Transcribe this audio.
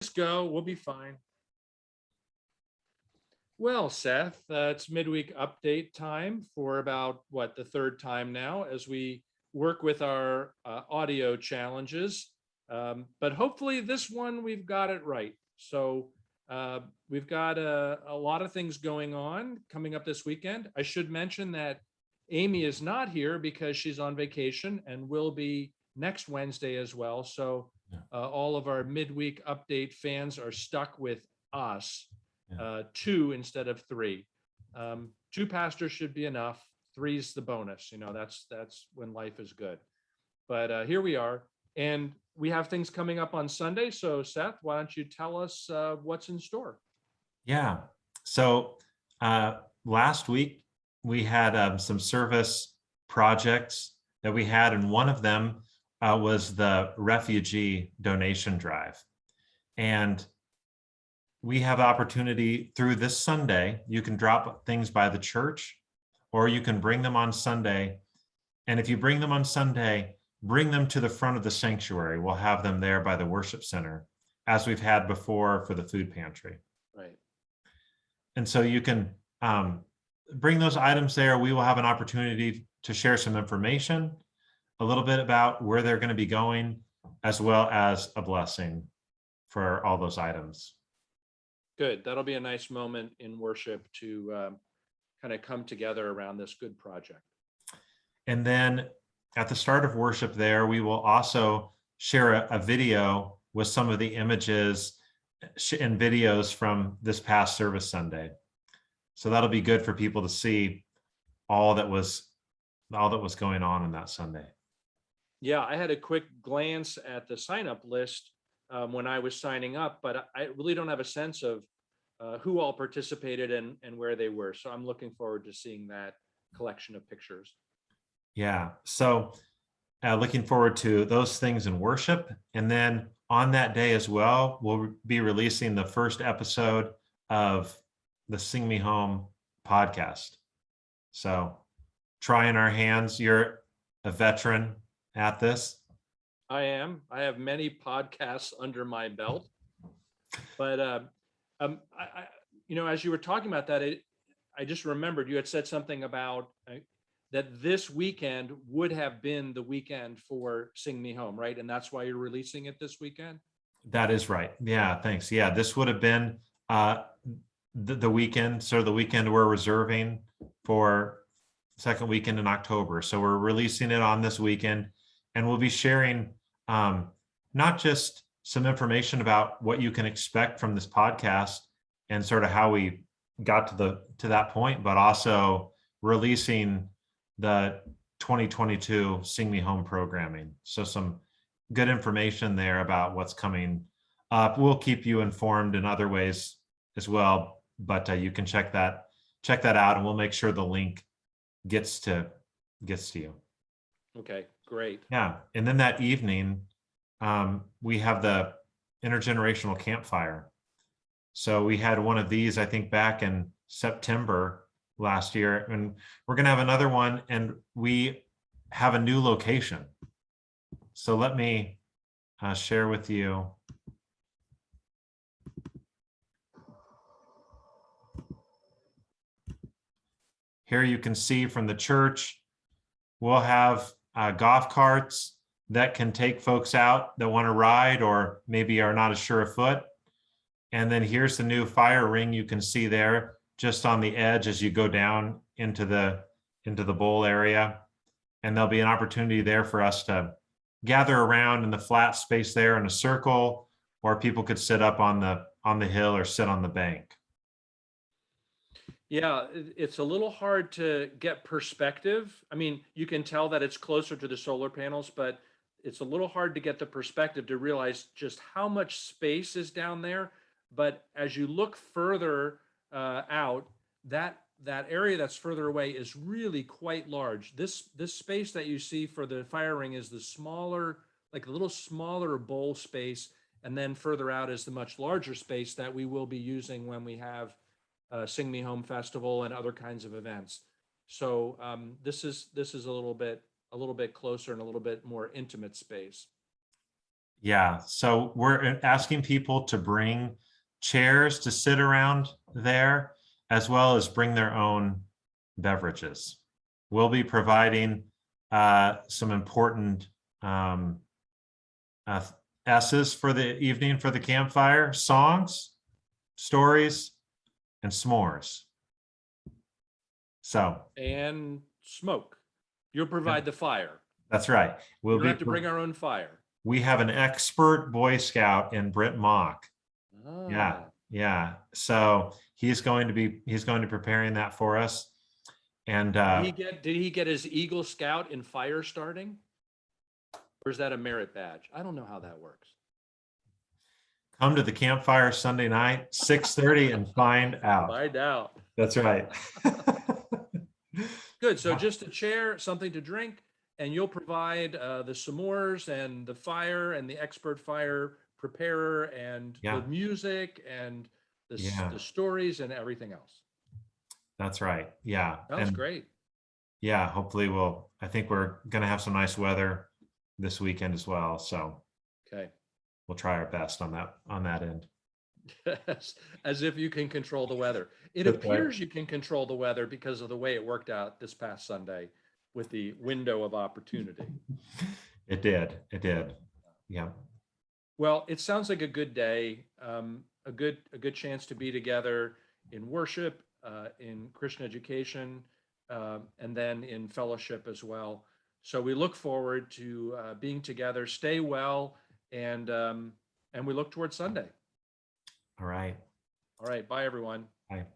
Let's go. We'll be fine. Well, Seth, it's midweek update time for about the third time now as we work with our audio challenges. But hopefully, this one we've got it right. So, we've got a lot of things going on coming up this weekend. I should mention that Amy is not here because she's on vacation and will be next Wednesday as well. So, Yeah. all of our midweek update fans are stuck with us, Yeah. two instead of three. Two pastors should be enough. Three's the bonus. That's when life is good. But here we are, and we have things coming up on Sunday. So, Seth, why don't you tell us what's in store? Yeah. So last week we had some service projects that we had, and one of them was the refugee donation drive. And we have opportunity through this Sunday. You can drop things by the church, or you can bring them on Sunday. And if you bring them on Sunday, bring them to the front of the sanctuary. We'll have them there by the worship center, as we've had before for the food pantry. Right. And so you can bring those items there. We will have an opportunity to share some information, a little bit about where they're going to be going, as well as a blessing for all those items. Good. That'll be a nice moment in worship to kind of come together around this good project. And then at the start of worship there, we will also share a video with some of the images and videos from this past service Sunday. So that'll be good for people to see all that was going on that Sunday. Yeah, I had a quick glance at the sign-up list when I was signing up, but I really don't have a sense of who all participated and where they were. So I'm looking forward to seeing that collection of pictures. Yeah. So looking forward to those things in worship. And then on that day as well, we'll be releasing the first episode of the Sing Me Home podcast. So trying our hands. You're a veteran at this. I am. I have many podcasts under my belt. But as you were talking about that, I just remembered you had said something about that this weekend would have been the weekend for Sing Me Home, right? And that's why you're releasing it this weekend? That is right. Yeah, thanks. Yeah, this would have been the weekend, so the weekend we're reserving for second weekend in October. So we're releasing it on this weekend, and we'll be sharing not just some information about what you can expect from this podcast and sort of how we got to that point, but also releasing the 2022 Sing Me Home programming. So some good information there about what's coming up. We'll keep you informed in other ways as well, but you can check that out, and we'll make sure the link gets to you. Okay, great. Yeah. And then that evening, we have the intergenerational campfire. So we had one of these, I think, back in September last year, and we're going to have another one, and we have a new location. So let me share with you. Here you can see from the church, we'll have golf carts that can take folks out that want to ride or maybe are not as sure of foot. And then here's the new fire ring you can see there just on the edge as you go down into the bowl area. And there'll be an opportunity there for us to gather around in the flat space there in a circle, or people could sit up on the hill or sit on the bank. Yeah, it's a little hard to get perspective. I mean, you can tell that it's closer to the solar panels, but it's a little hard to get the perspective to realize just how much space is down there. But as you look further out, that area that's further away is really quite large. This space that you see for the fire ring is the smaller, like a little smaller bowl space, and then further out is the much larger space that we will be using when we have Sing Me Home Festival and other kinds of events. So this is a little bit closer and a little bit more intimate space. Yeah, so we're asking people to bring chairs to sit around there, as well as bring their own beverages. We'll be providing some important uh, S's for the evening for the campfire: songs, stories, and s'mores. So And smoke. You'll provide the fire. that's right. We don't have to bring our own fire. We have an expert Boy Scout in Britt Mock. Yeah, Ah, yeah. So he's going to be preparing that for us. And did he get his Eagle Scout in fire starting? Or is that a merit badge? I don't know how that works. come to the campfire Sunday night, 6:30, and find out. Find out. That's right. Good. So just a chair, something to drink, and you'll provide the s'mores and the fire and the expert fire preparer and Yeah. the music and Yeah. the stories and everything else. That's right. Yeah. Sounds And great. yeah, hopefully I think we're going to have some nice weather this weekend as well. So Okay. we'll try our best on that end. As if you can control the weather. It That's right. appears you can control the weather because of the way it worked out this past Sunday with the window of opportunity. It did. It did. Yeah. Well, it sounds like a good day, a good chance to be together in worship, in Christian education, and then in fellowship as well. So we look forward to being together. Stay well, and we look towards Sunday. All right. All right, bye everyone. Bye.